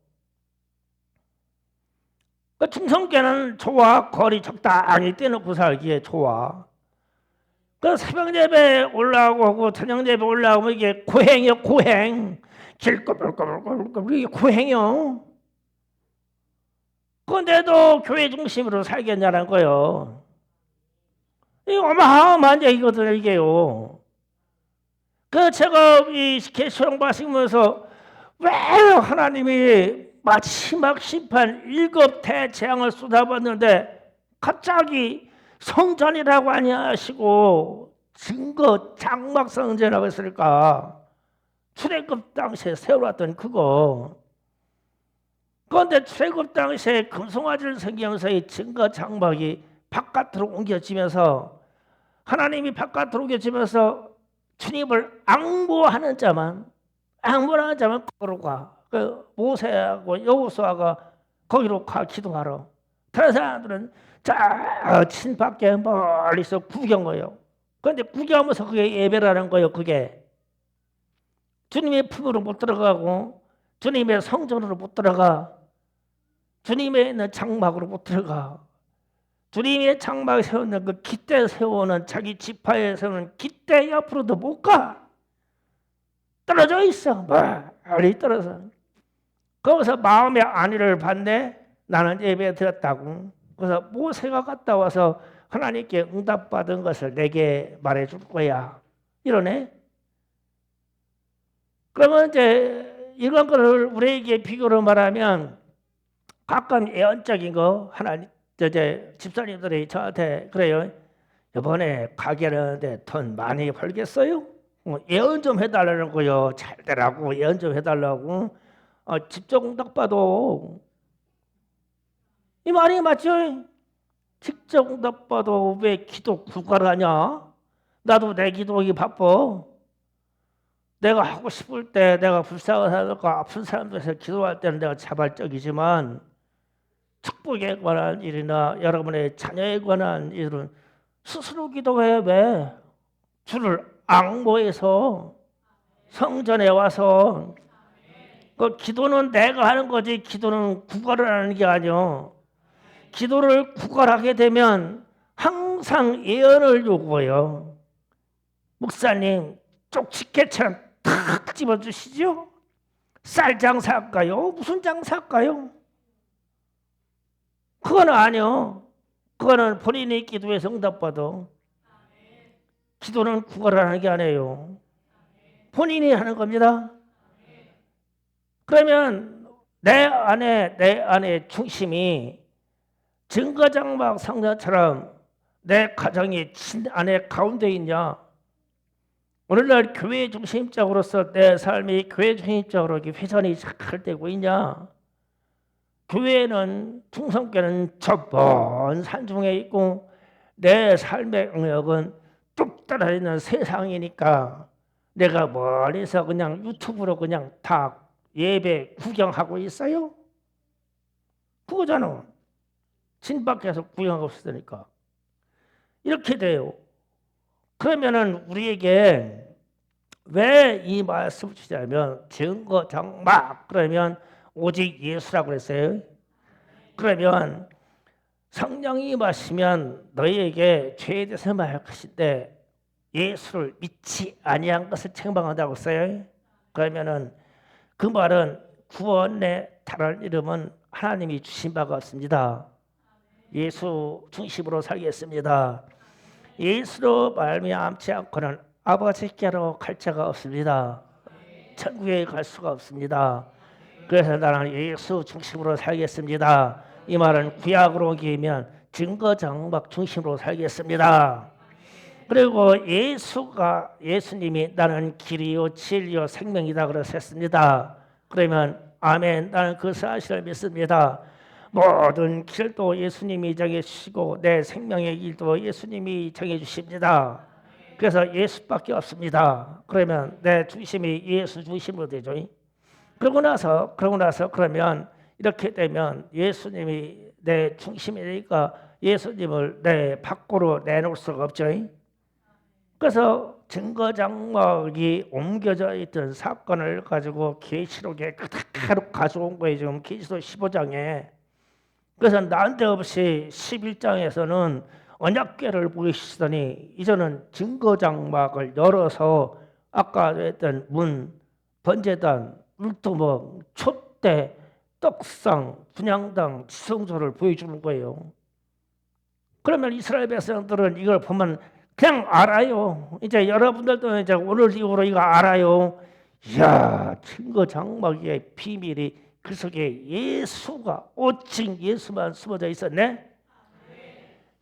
중성교는 좋아. 거리 적당히 떼놓고 살기에 좋아. 그 새벽 예배 올라오고 저녁 예배 올라오면 이게 고행이요. 고행. 길 꼬불꼬불꼬불 이게 고행이요. 그런데도 교회 중심으로 살겠냐는 거예요. 이게 어마어마한 얘기거든요. 이게요. 제가 이 계시록 말씀하면서 왜 하나님이 마지막 심판 일곱 대재앙을 쏟아붓는데 갑자기 성전이라고 아니하시고 증거 장막 성전이라고 했을까? 출애굽 당시에 세워놨던 그거. 그런데 출애굽 당시에 금송아지를 섬기면서 이 증거 장막이 바깥으로 옮겨지면서 하나님이 바깥으로 옮겨지면서 주님을 앙모하는 자만 거기로 가. 모세하고 여호수아가 거기로 가 기도하러. 다른 사람들은 저 친밖에 멀리서 구경해요. 그런데 구경하면서 그게 예배라는 거예요. 그게 주님의 품으로 못 들어가고 주님의 성전으로 못 들어가. 주님의 있는 장막으로 못 들어가. 주님의 장막에 세우는 그 깃대 세우는 자기 지파에 세우는 깃대 옆으로도 못 가. 떨어져 있어. 멀리 떨어져. 거기서 마음의 안위를 받네. 나는 예배 드렸다고. 그래서 모세가 갔다 와서 하나님께 응답받은 것을 내게 말해줄 거야. 이러네. 그러면 이제 이런 거를 우리에게 비교로 말하면 가끔 예언적인 거 하나님 이제 집사님들이 저한테 그래요. 이번에 가게 하는데 돈 많이 벌겠어요? 예언 좀 해달라는 거요. 잘 되라고 예언 좀 해달라고. 직접 딱 봐도 이 말이 맞죠? 직접 응답 봐도 왜 기도 구걸 하냐? 나도 내 기도하기 바빠. 내가 하고 싶을 때 내가 불쌍한 사람과 아픈 사람들에서 기도할 때는 내가 자발적이지만 축복에 관한 일이나 여러분의 자녀에 관한 일은 스스로 기도해. 왜? 주를 앙모해서 성전에 와서 그 기도는 내가 하는 거지 기도는 구걸을 하는 게 아니요. 기도를 구걸하게 되면 항상 예언을 요구해요. 목사님 쪽집게처럼 탁 집어주시죠. 쌀 장사할까요? 무슨 장사할까요? 그건 아니요. 그거는 본인이 기도해서 응답받아. 기도는 구걸을 하는 게 아니에요. 본인이 하는 겁니다. 그러면 내 안에 중심이 증거장막 성전처럼 내 가정이 안에 가운데 있냐? 오늘날 교회 중심적으로서 내 삶이 교회 중심적으로 회전이 잘 되고 있냐? 교회는 충성교는 저 먼 산중에 있고 내 삶의 영역은 뚝 떨어지는 세상이니까 내가 멀리서 그냥 유튜브로 그냥 다 예배 구경하고 있어요? 그거잖아. 진 밖에서 구경하고 있으니까 이렇게 돼요. 그러면은 우리에게 왜 이 말씀을 주냐면 증거 장막 그러면 오직 예수라고 그랬어요. 그러면 성령이 임하시면 너희에게 죄에 대해서 말할 것인데 예수를 믿지 아니한 것을 책망한다고 써요. 그러면은 그 말은 구원의 다른 이름은 하나님이 주신 바가 없습니다. 예수 중심으로 살겠습니다. 예수로 말미암지 않고는 아버지께로 갈 자가 없습니다. 천국에 갈 수가 없습니다. 그래서 나는 예수 중심으로 살겠습니다. 이 말은 구약으로 옮기면 증거장막 중심으로 살겠습니다. 그리고 예수님이 나는 길이요 진리요 생명이다 그러셨습니다. 그러면 아멘, 나는 그 사실을 믿습니다. 모든 길도 예수님이 정해주시고 내 생명의 길도 예수님이 정해주십니다. 그래서 예수밖에 없습니다. 그러면 내 중심이 예수 중심으로 되죠. 그러고 나서 그러면 이렇게 되면 예수님이 내 중심이니까 예수님을 내 밖으로 내놓을 수가 없죠. 그래서 증거장막이 옮겨져 있던 사건을 가지고 계시록에 그대로 가져온 거예요. 지금 계시록 15장에. 그래서 난데없이 11장에서는 언약궤를 보이시더니 이제는 증거장막을 열어서 아까 했던 문, 번제단, 물두멍, 촛대, 떡상, 분향당, 지성소를 보여주는 거예요. 그러면 이스라엘 백성들은 이걸 보면 그냥 알아요. 이제 여러분들도 이제 오늘 이후로 이거 알아요. 이야, 증거장막의 비밀이 그 속에 예수가 오직 예수만 숨어져 있었네.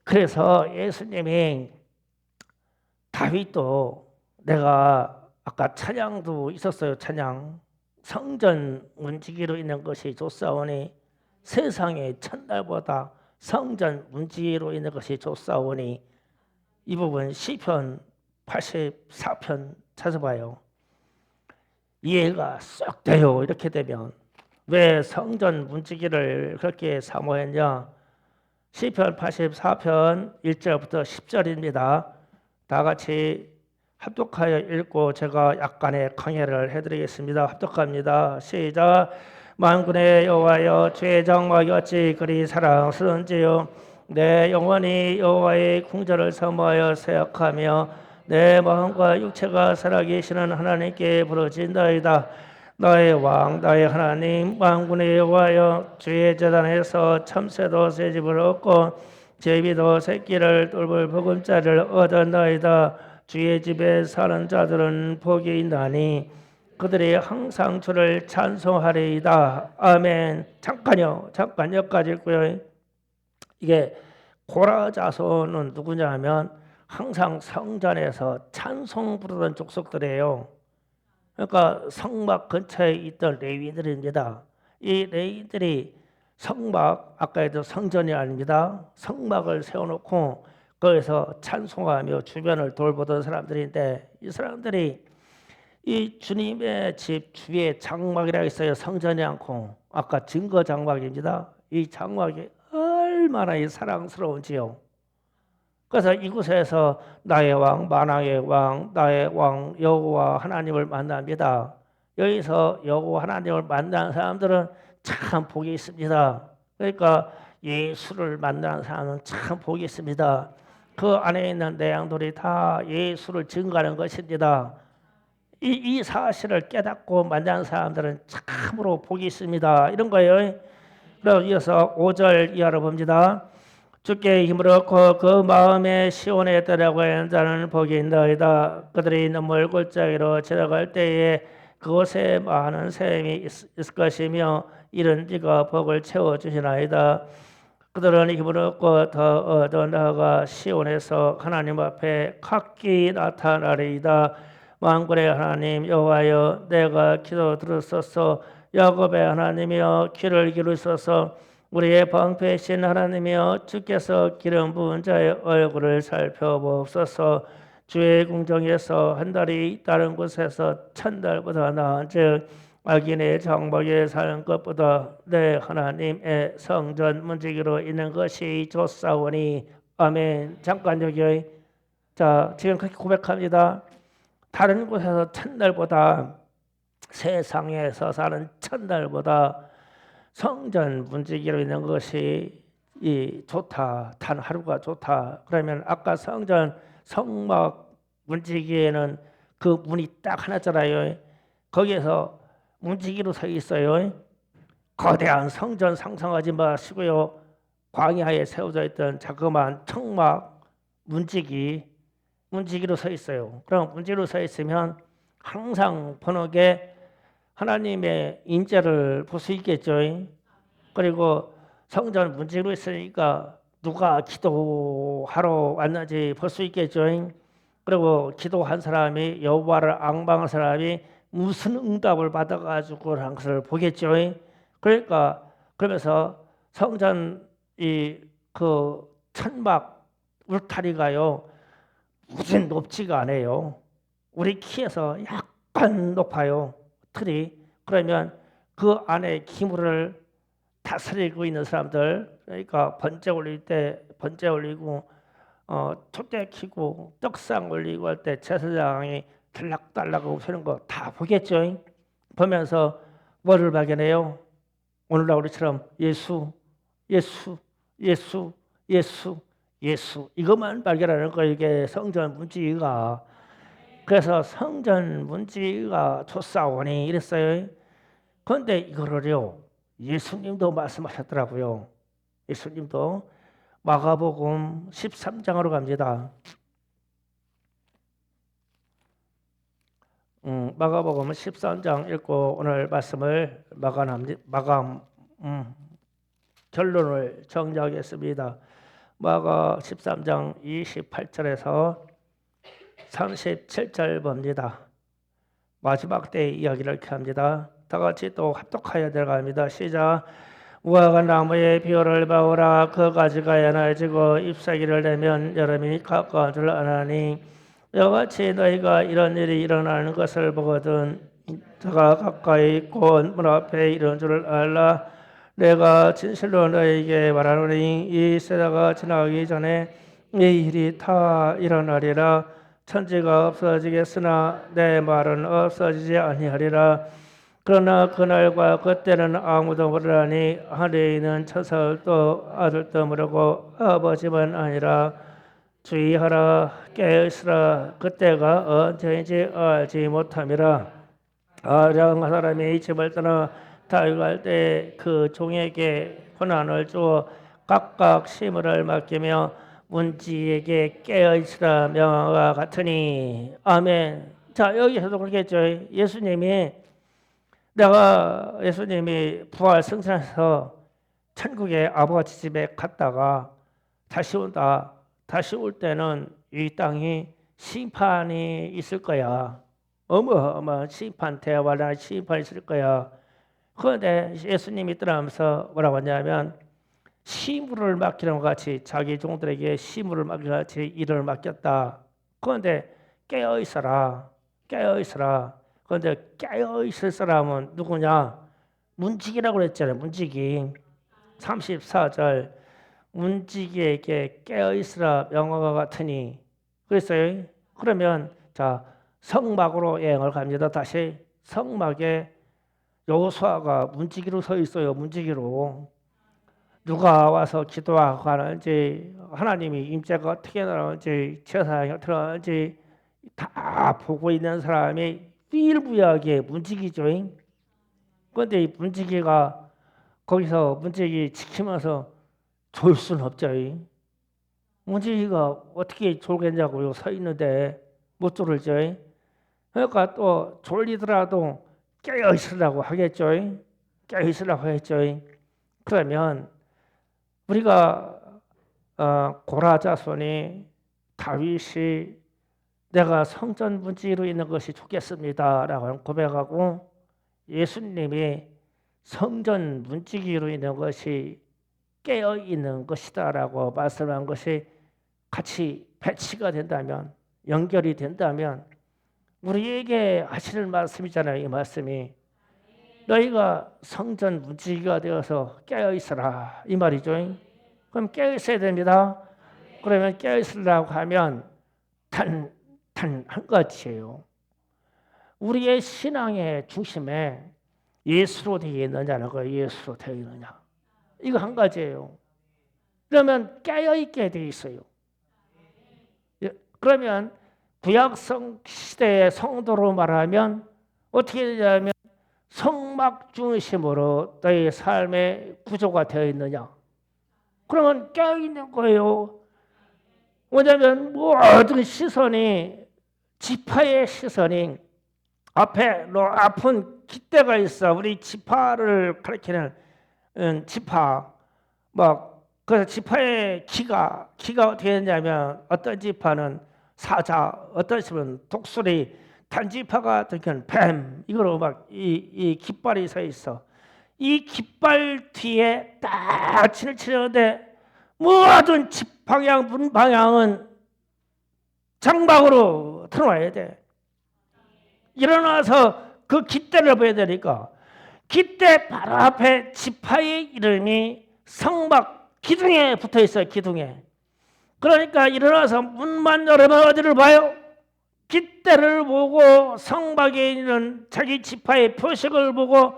그래서 예수님이 다윗도 내가 아까 찬양도 있었어요. 찬양 성전 문지기로 있는 것이 좋사오니 세상의 첫날보다 성전 문지기로 있는 것이 좋사오니 이 부분 시편 84편 찾아봐요. 이해가 쏙 돼요. 이렇게 되면 왜 성전 문지기를 그렇게 사모했냐? 시편 84편 1절부터 10절입니다. 다 같이 합독하여 읽고 제가 약간의 강해를 해드리겠습니다. 합독합니다. 시작. 만군의 여호와여 주의 장막이 어찌 그리 사랑스러운지요. 내 영혼이 여호와의 궁전을 사모하여 생각하며 내 마음과 육체가 살아계시는 하나님께 부르짖나이다. 나의 왕 나의 하나님 만군의 여호와여 주의 제단에서 참새도 새 집을 얻고 제비도 새끼를 돌볼 보금자리를 얻었나이다. 주의 집에 사는 자들은 복이 있나니 그들이 항상 주를 찬송하리이다. 아멘. 잠깐 여기까지 있고요. 이게 고라 자손은 누구냐 하면 항상 성전에서 찬송 부르던 족속들이에요. 그러니까 성막 근처에 있던 레위인들입니다. 이 레위인들이 성막, 아까에도 성전이 아닙니다. 성막을 세워놓고 거기서 찬송하며 주변을 돌보던 사람들인데, 이 사람들이 이 주님의 집 주위에 장막이라 있어요. 성전이 않고, 아까 증거 장막입니다. 이 장막이 얼마나 사랑스러운지요. 그래서 이곳에서 나의 왕, 만왕의 왕, 나의 왕 여호와 하나님을 만납니다. 여기서 여호와 하나님을 만난 사람들은 참 복이 있습니다. 그러니까 예수를 만난 사람은 참 복이 있습니다. 그 안에 있는 내용들이 다 예수를 증거하는 것입니다. 이 사실을 깨닫고 만난 사람들은 참으로 복이 있습니다. 이런 거예요. 그래서 이어서 5절 이하로 봅니다. 주께 힘을 얻고 그 마음에 시온에 떠나고 하는 자는 복이 있나이다. 그들이 눈물 골짜기로 지나갈 때에 그곳에 많은 샘이 있을 것이며 이런 이가 복을 채워주시나이다. 그들은 힘을 얻고 더 얻어 나아가 시온에서 하나님 앞에 각기 나타나리이다. 만군의 하나님 여호와여, 내가 기도 들으소서. 야곱의 하나님이여, 귀를 기울이소서. 우리의 방패이신 하나님이여, 주께서 기름 부은 자의 얼굴을 살펴보옵소서. 주의 궁정에서 한 달이 다른 곳에서 천 달보다 나은즉 악인의 장막에 사는 것보다 내 하나님의 성전 문지기로 있는 것이 좋사오니. 아멘. 잠깐 여기, 자, 지금 그렇게 고백합니다. 다른 곳에서 천 달보다, 세상에서 사는 천 달보다 성전 문지기로 있는 것이 좋다. 단 하루가 좋다. 그러면 아까 성막 문지기에는 그 문이 딱 하나잖아요. 거기에서 문지기로 서 있어요. 거대한 성전 상상하지 마시고요. 광야에 세워져 있던 자그마한 청막 문지기로 서 있어요. 그럼 문지기로 서 있으면 항상 번호게 하나님의 인자를 볼 수 있겠죠. 그리고 성전 문지기로 있으니까 누가 기도하러 왔는지 볼 수 있겠죠. 그리고 기도한 사람이, 여호와를 앙망한 사람이 무슨 응답을 받아가지고 한 것을 보겠죠. 그러니까 그러면서 성전 그 천막 울타리가요, 무슨 높지가 않아요. 우리 키에서 약간 높아요. 틀이. 그러면 그 안에 기물을 다스리고 있는 사람들, 그러니까 번제 올릴 때 번제 올리고 촛대 켜고 떡상 올리고 할 때 제사장이 들락달락하고 서는 거 다 보겠죠. 보면서 뭐를 발견해요? 오늘날 우리처럼 예수, 예수, 예수, 예수, 예수, 이것만 발견하는 거. 이게 성전 문지기가. 그래서 성전 문지기가 좋사오니 이랬어요. 그런데 이거를요, 예수님도 말씀하셨더라고요. 예수님도 마가복음 13장으로 갑니다. 마가복음 13장 읽고 오늘 말씀을 결론을 정리하겠습니다. 마가 13장 28절에서 37절 봅니다. 마지막 때 이야기를 이렇게 합니다. 다 같이 또 합독하여 들어갑니다. 시작. 무화과 나무에 비료를 바우라. 그 가지가 연해지고 잎사귀를 내면 여름이 가까운 줄 아나니, 이같이 너희가 이런 일이 일어나는 것을 보거든 저가 가까이 있고 문 앞에 이런 줄 알라. 내가 진실로 너희에게 말하노니 이 세대가 지나가기 전에 이 일이 다 일어나리라. 천지가 없어지겠으나 내 말은 없어지지 아니하리라. 그러나 그날과 그때는 아무도 모르라니, 하늘에 있는 천사들도 아들도 모르고 아버지만 아니라. 주의하라, 깨어있으라. 그때가 언제인지 알지 못함이라. 아량한 사람이 집을 떠나 다윗갈 때 그 종에게 권한을 주어 각각 시물을 맡기며 문지에게 깨어있으라 명함과 같으니. 아멘. 자, 여기서도 그렇겠죠. 예수님이 부활 승천해서 천국의 아버지 집에 갔다가 다시 온다. 다시 올 때는 이 땅이 심판이 있을 거야. 어마어마한 심판, 대환란 심판이 있을 거야. 그런데 예수님이 떠나면서 뭐라고 하냐면 시물을 맡기는 것 같이 자기 종들에게 시물을 맡기는 것 같이 일을 맡겼다. 그런데 깨어 있어라. 깨어 있어라. 그런데 깨어 있을 사람은 누구냐? 문지기라고 그랬잖아요. 문지기. 34절. 문지기에게 깨어 있으라 명화가 같으니. 그랬어요. 그러면 자, 성막으로 여행을 갑니다. 다시 성막에 여호수아가 문지기로 서 있어요. 문지기로. 누가 와서 기도하고 하는지, 하나님이 임재가 어떻게 나오는지, 제사장이 어떻게 나오는지 다 보고 있는 사람이 유일무이하게 문지기죠. 그런데 이 문지기가 거기서 문지기 지키면서 졸 수는 없죠. 문지기가 어떻게 졸겠냐고요. 서 있는데 못 졸을죠. 그러니까 또 졸리더라도 깨어 있으라고 하겠죠. 깨어 있으라고 하겠죠. 그러면 우리가 고라 자손이 다윗이 내가 성전 문지기로 있는 것이 좋겠습니다라고 고백하고 예수님이 성전 문지기로 있는 것이 깨어 있는 것이다라고 말씀한 것이 같이 배치가 된다면, 연결이 된다면 우리에게 하시는 말씀이잖아요. 이 말씀이 너희가 성전 문지기가 되어서 깨어 있어라 이 말이죠. 그럼 깨어 있어야 됩니다. 그러면 깨어 있으려고 하면 단 한 가지예요. 우리의 신앙의 중심에 예수로 되어 있느냐는 거예요. 예수로 되어 있느냐. 이거 한 가지예요. 그러면 깨어 있게 되어 있어요. 그러면 구약성 시대의 성도로 말하면 어떻게 되냐면 성막 중심으로 너의 삶의 구조가 되어 있느냐. 그러면 깨어 있는 거예요. 왜냐하면 모든 시선이 지파의 시선이 앞에 높은 깃대가 있어. 우리 지파를 가리키는 지파. 그래서 지파의 기가 어떻게 되냐면 어떤 지파는 사자, 어떤 집은 독수리, 단지파가 어떤 경우는 뱀. 이거로 이 깃발이 서 있어. 이 깃발 뒤에 딱 진을 치는데 모든 집 방향, 문 방향은 장막으로 틀어놔야 돼. 일어나서 그 깃대를 보여야 되니까 깃대 바로 앞에 지파의 이름이 성막 기둥에 붙어 있어요. 기둥에. 그러니까 일어나서 문만 열으면 어디를 봐요? 깃대를 보고 성막에 있는 자기 지파의 표식을 보고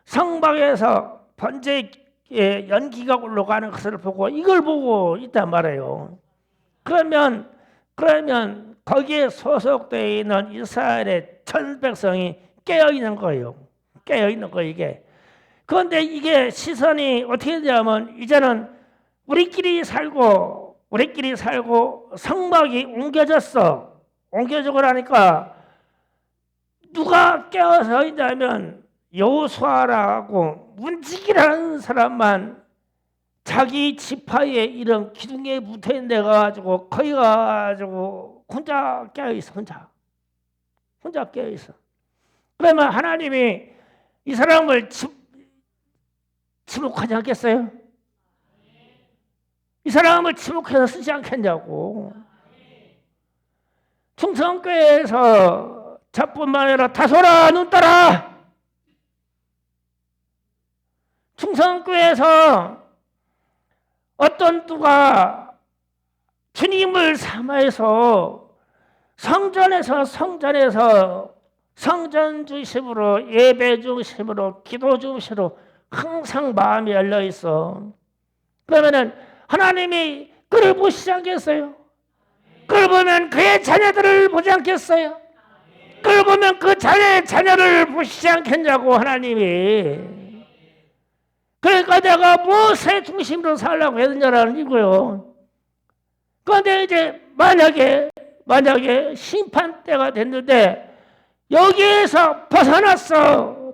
성막에서 번제의 연기가 올라가는 것을 보고 이걸 보고 있단 말이에요. 그러면 거기에 소속되어 있는 이스라엘의 전 백성이 깨어 있는 거예요. 깨어 있는 거 이게. 그런데 이게 시선이 어떻게 되냐면 이제는 우리끼리 살고 성막이 옮겨졌어. 옮겨지고 나니까 누가 깨어서 있냐면 여호수아라고 문지기라는 사람만 자기 지파의 이런 기둥에 붙어있는 데 가지고 거기 가지고 혼자 깨어있어. 혼자 깨어있어. 그러면 하나님이 이 사람을 지목하지 않겠어요? 이 사람을 지목해서 쓰지 않겠냐고. 충성교회에서 저뿐만 아니라 다소라 눈 따라. 충성교회에서 어떤 누가 주님을 삼아서 성전에서 성전 중심으로 예배 중심으로 기도 중심으로 항상 마음이 열려 있어. 그러면은 하나님이 그를 보시지 않겠어요? 그걸 보면 그의 자녀들을 보지 않겠어요? 그걸 보면 그 자녀를 보시지 않겠냐고 하나님이. 그러니까 내가 무엇의 중심으로 살라고 했느냐라는 이거요. 그런데 이제 만약에 심판 때가 됐는데 여기에서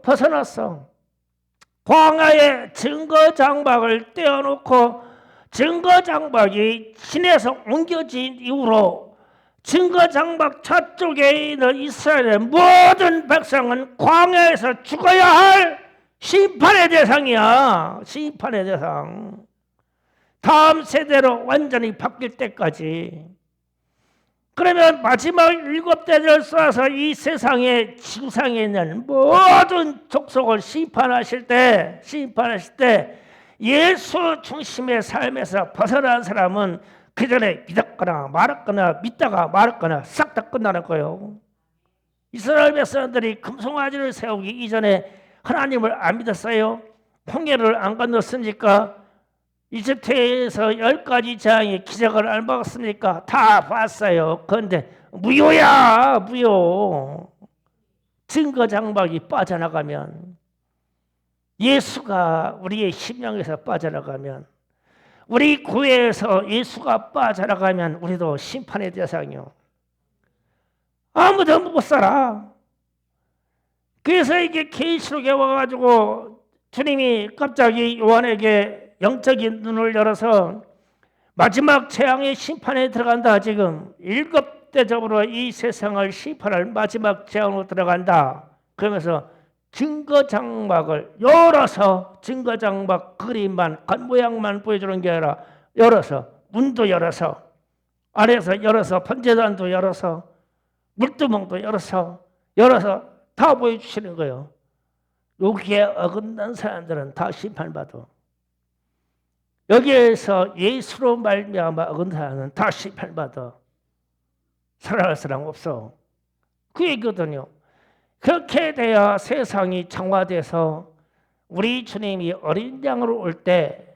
벗어났어. 광야에 증거 장막을 떼어놓고 증거장막이 신에서 옮겨진 이후로 증거장막 저쪽에 있는 이스라엘의 모든 백성은 광야에서 죽어야 할 심판의 대상이야. 심판의 대상. 다음 세대로 완전히 바뀔 때까지. 그러면 마지막 7대를 쏴서 이 세상의 지구상에 있는 모든 족속을 심판하실 때 예수 중심의 삶에서 벗어난 사람은 그 전에 믿었거나 말았거나 믿다가 말았거나 싹 다 끝나는 거예요. 이스라엘 백성들이 금송아지를 세우기 이전에 하나님을 안 믿었어요? 홍해를 안 건넜습니까? 이집트에서 10가지 재앙의 기적을 안 봤습니까? 다 봤어요. 그런데 무효야, 무효. 증거장막이 빠져나가면, 예수가 우리의 심령에서 빠져나가면, 우리 구회에서 예수가 빠져나가면 우리도 심판의 대상이요. 아무도 못 살아. 그래서 이게 계시록에 와가지고 주님이 갑자기 요한에게 영적인 눈을 열어서 마지막 재앙의 심판에 들어간다. 지금 7대적으로 이 세상을 심판할 마지막 재앙으로 들어간다. 그러면서 증거장막을 열어서, 증거장막 그림만 겉모양만 보여주는 게 아니라 열어서, 문도 열어서, 안에서 열어서, 번제단도 열어서, 물두멍도 열어서 다 보여주시는 거예요. 여기에 어긋난 사람들은 다 심판받아. 여기에서 예수로 말미암아 어긋난 사람은 다 심판받아. 살아날 사람 없어. 그 얘기거든요. 그렇게 돼야 세상이 정화돼서 우리 주님이 어린 양으로 올 때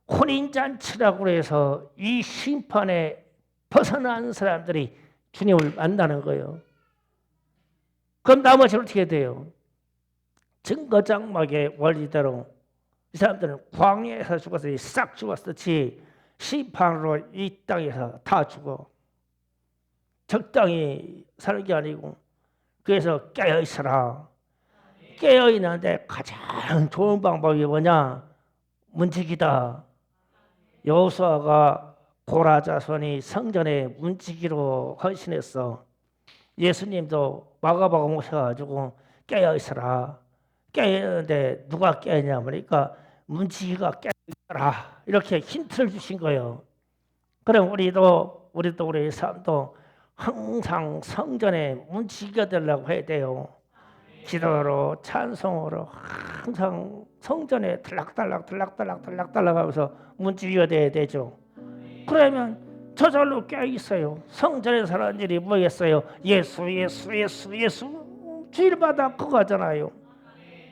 혼인잔치라고 해서 이 심판에 벗어난 사람들이 주님을 만나는 거예요. 그럼 나머지는 어떻게 돼요? 증거장막의 원리대로 이 사람들은 광야에서 죽어서 싹 죽었듯이 심판으로 이 땅에서 다 죽어. 적당히 사는 게 아니고. 그래서 깨어있어라. 깨어있는데 가장 좋은 방법이 뭐냐? 문지기다. 여호수아가 고라 자손이 성전에 문지기로 헌신했어. 예수님도 마가바가 모셔가지고 깨어있어라. 깨어있는데 누가 깨었냐 보니까 문지기가 깨어있어라. 이렇게 힌트를 주신 거예요. 그럼 우리도 우리 삶도 항상 성전에 문지기가 되려고 해야 돼요. 기도로 찬송으로 항상 성전에 들락달락 하면서 문지기가 돼야 되죠. 그러면 저절로 깨어있어요. 성전에 사는 일이 뭐겠어요? 예수 주일마다 그거 하잖아요.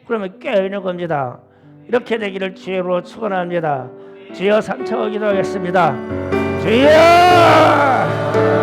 그러면 깨어있는 겁니다. 이렇게 되기를 주의로 축원합니다. 주여 3차 기도하겠습니다. 주여!